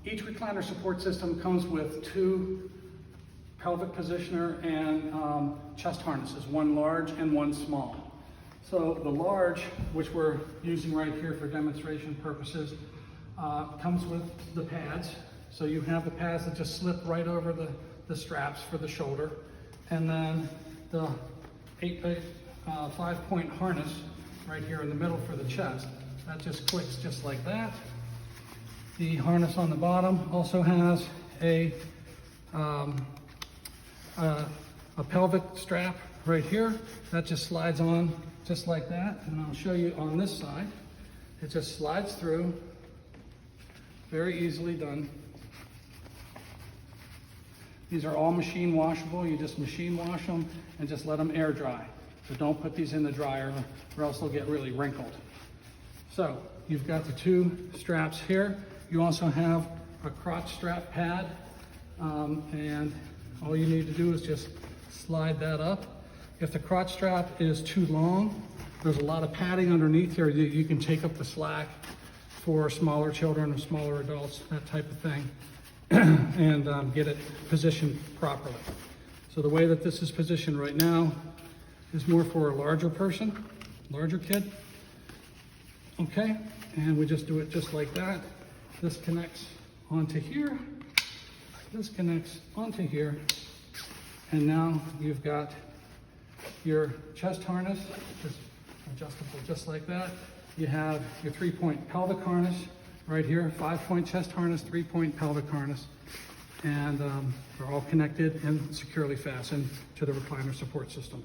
Each recliner support system comes with 2 pelvic positioner and chest harnesses, one large and one small. So the large, which we're using right here for demonstration purposes, comes with the pads. So you have the pads that just slip right over the straps for the shoulder, and then the 5-point harness right here in the middle for the chest. That just clicks just like that. The harness on the bottom also has a pelvic strap right here. That just slides on just like that. And I'll show you on this side. It just slides through, very easily done. These are all machine washable. You just machine wash them and just let them air dry. So don't put these in the dryer or else they'll get really wrinkled. So you've got the 2 straps here. You also have a crotch strap pad, and all you need to do is just slide that up. If the crotch strap is too long, there's a lot of padding underneath here. You can take up the slack for smaller children or smaller adults, that type of thing, and get it positioned properly. So the way that this is positioned right now is more for a larger person, larger kid. Okay, and we just do it just like that. This connects onto here, this connects onto here, and now you've got your chest harness, just adjustable just like that. You have your 3-point pelvic harness right here, 5-point chest harness, 3-point pelvic harness, and they're all connected and securely fastened to the recliner support system.